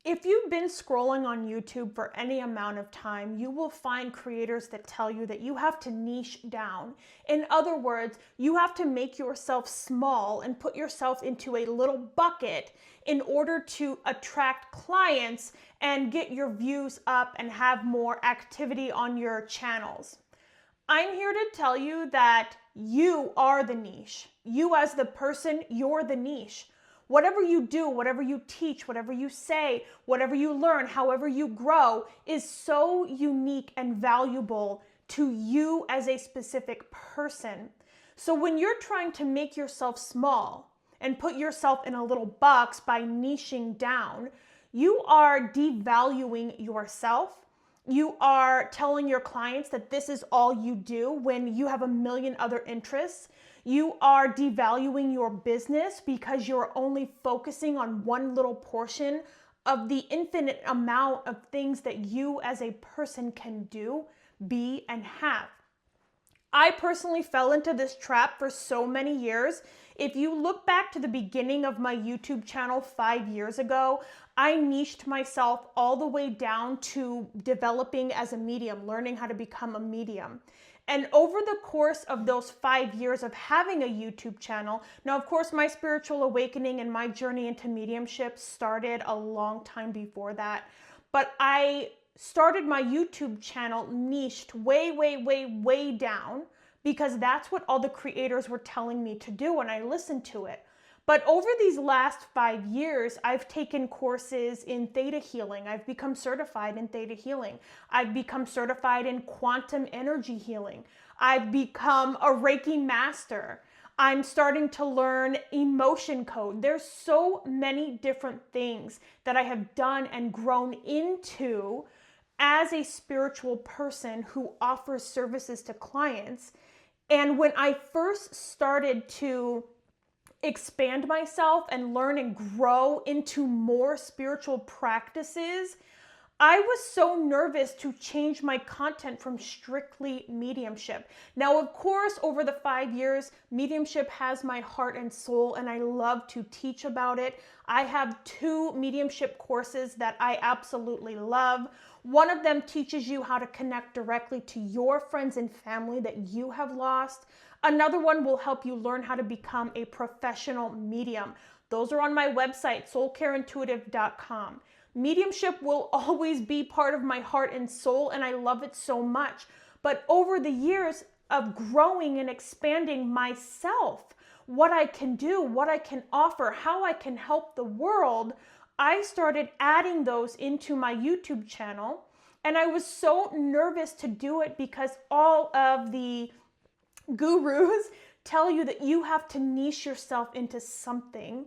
If you've been scrolling on YouTube for any amount of time, you will find creators that tell you that you have to niche down. In other words, you have to make yourself small and put yourself into a little bucket in order to attract clients and get your views up and have more activity on your channels. I'm here to tell you that you are the niche. You as the person, you're the niche. Whatever you do, whatever you teach, whatever you say, whatever you learn, however you grow is so unique and valuable to you as a specific person. So when you're trying to make yourself small and put yourself in a little box by niching down, you are devaluing yourself. You are telling your clients that this is all you do when you have a million other interests. You are devaluing your business because you're only focusing on one little portion of the infinite amount of things that you as a person can do, be, and have. I personally fell into this trap for so many years. If you look back to the beginning of my YouTube channel 5 years ago, I niched myself all the way down to developing as a medium, learning how to become a medium. And over the course of those 5 years of having a YouTube channel, now of course my spiritual awakening and my journey into mediumship started a long time before that, but I started my YouTube channel niched way down because that's what all the creators were telling me to do and I listened to it. But over these last 5 years, I've taken courses in theta healing. I've become certified in theta healing. I've become certified in quantum energy healing. I've become a Reiki master. I'm starting to learn emotion code. There's so many different things that I have done and grown into as a spiritual person who offers services to clients. And when I first started to expand myself and learn and grow into more spiritual practices, I was so nervous to change my content from strictly mediumship. Now, of course, over the 5 years, mediumship has my heart and soul, and I love to teach about it. I have 2 mediumship courses that I absolutely love. One of them teaches you how to connect directly to your friends and family that you have lost. Another one will help you learn how to become a professional medium. Those are on my website, soulcareintuitive.com. Mediumship will always be part of my heart and soul, and I love it so much. But over the years of growing and expanding myself, what I can do, what I can offer, how I can help the world, I started adding those into my YouTube channel. And I was so nervous to do it because all of the gurus tell you that you have to niche yourself into something.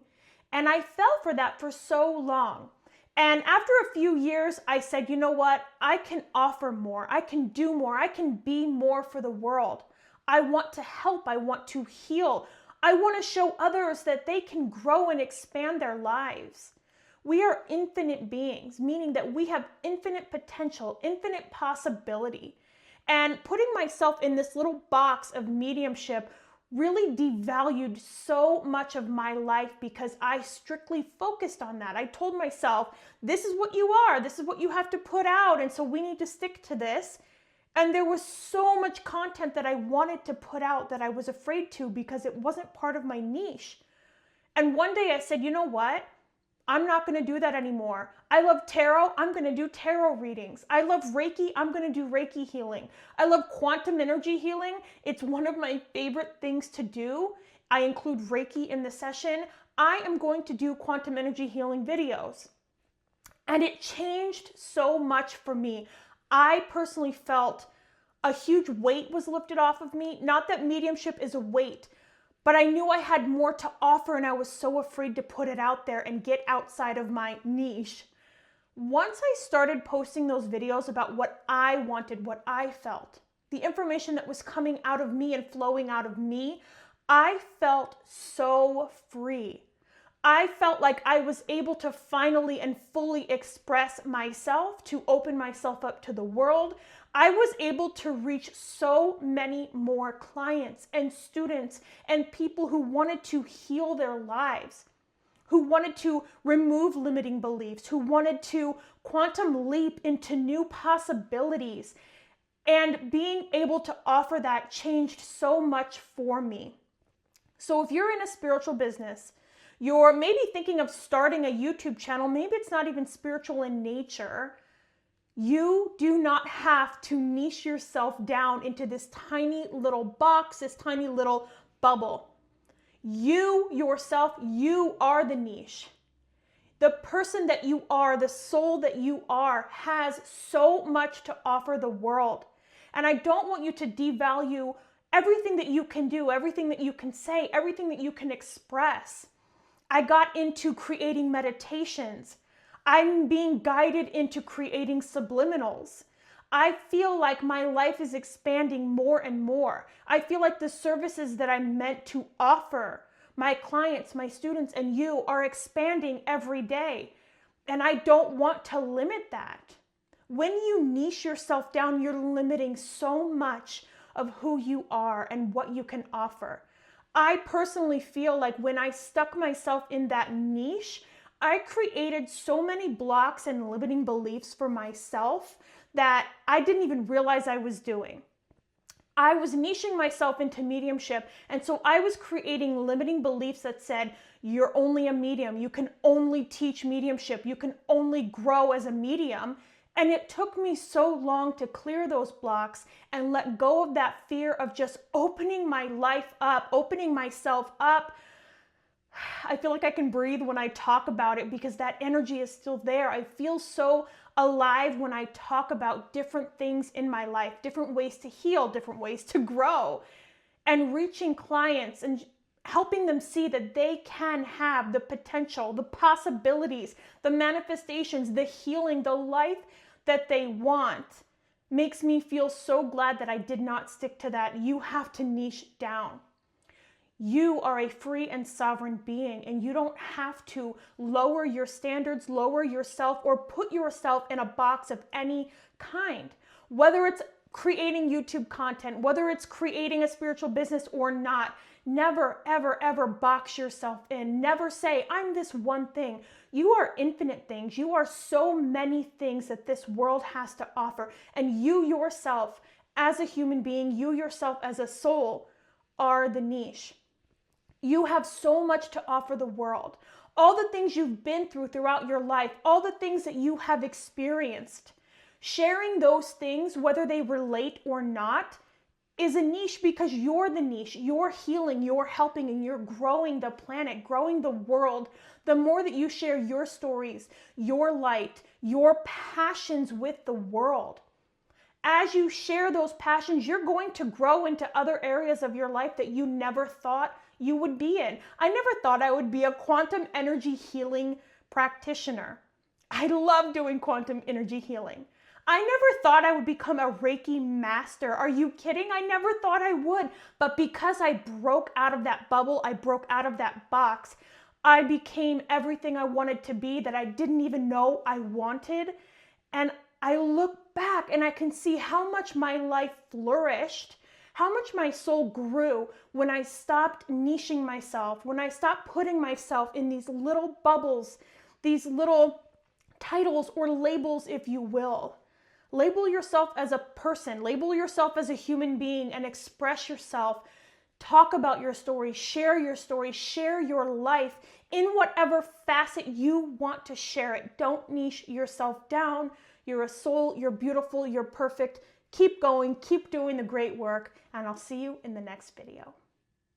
And I fell for that for so long. And after a few years, I said, you know what? I can offer more. I can do more. I can be more for the world. I want to help. I want to heal. I want to show others that they can grow and expand their lives. We are infinite beings, meaning that we have infinite potential, infinite possibility. And putting myself in this little box of mediumship really devalued so much of my life because I strictly focused on that. I told myself, this is what you are, this is what you have to put out, and so we need to stick to this. And there was so much content that I wanted to put out that I was afraid to because it wasn't part of my niche. And one day I said, you know what? I'm not going to do that anymore. I love tarot. I'm going to do tarot readings. I love Reiki. I'm going to do Reiki healing. I love quantum energy healing. It's one of my favorite things to do. I include Reiki in the session. I am going to do quantum energy healing videos. And it changed so much for me. I personally felt a huge weight was lifted off of me. Not that mediumship is a weight, but I knew I had more to offer and I was so afraid to put it out there and get outside of my niche. Once I started posting those videos about what I wanted, what I felt, the information that was coming out of me and flowing out of me, I felt so free. I felt like I was able to finally and fully express myself, to open myself up to the world. I was able to reach so many more clients and students and people who wanted to heal their lives. who wanted to remove limiting beliefs, who wanted to quantum leap into new possibilities. And being able to offer that changed so much for me. So if you're in a spiritual business, you're maybe thinking of starting a YouTube channel, maybe it's not even spiritual in nature, you do not have to niche yourself down into this tiny little box, this tiny little bubble. You yourself, you are the niche. The person that you are, the soul that you are, has so much to offer the world. And I don't want you to devalue everything that you can do, everything that you can say, everything that you can express. I got into creating meditations. I'm being guided into creating subliminals. I feel like my life is expanding more and more. I feel like the services that I'm meant to offer my clients, my students, and you are expanding every day. And I don't want to limit that. When you niche yourself down, you're limiting so much of who you are and what you can offer. I personally feel like when I stuck myself in that niche, I created so many blocks and limiting beliefs for myself that I didn't even realize I was doing. I was niching myself into mediumship, and so I was creating limiting beliefs that said, you're only a medium, you can only teach mediumship, you can only grow as a medium. And it took me so long to clear those blocks and let go of that fear of just opening my life up, opening myself up. I feel like I can breathe when I talk about it because that energy is still there. I feel so alive when I talk about different things in my life, different ways to heal, different ways to grow, and reaching clients and helping them see that they can have the potential, the possibilities, the manifestations, the healing, the life that they want. Makes me feel so glad that I did not stick to that. You have to niche down. You are a free and sovereign being, and you don't have to lower your standards, lower yourself, or put yourself in a box of any kind. Whether it's creating YouTube content, whether it's creating a spiritual business or not, never, ever, ever box yourself in. Never say, I'm this one thing. You are infinite things. You are so many things that this world has to offer. And you yourself, as a human being, you yourself as a soul, are the niche. You have so much to offer the world. All the things you've been through throughout your life, all the things that you have experienced, sharing those things, whether they relate or not, is a niche because you're the niche. You're healing, you're helping, and you're growing the planet, growing the world. The more that you share your stories, your light, your passions with the world, as you share those passions, you're going to grow into other areas of your life that you never thought you would be in. I never thought I would be a quantum energy healing practitioner. I love doing quantum energy healing. I never thought I would become a Reiki master. Are you kidding? I never thought I would. But because I broke out of that bubble, I broke out of that box, I became everything I wanted to be that I didn't even know I wanted. And I look back and I can see how much my life flourished, how much my soul grew when I stopped niching myself, when I stopped putting myself in these little bubbles, these little titles or labels, if you will. Label yourself as a person, label yourself as a human being, and express yourself. Talk about your story, share your life in whatever facet you want to share it. Don't niche yourself down. You're a soul, you're beautiful, you're perfect. Keep going, keep doing the great work, and I'll see you in the next video.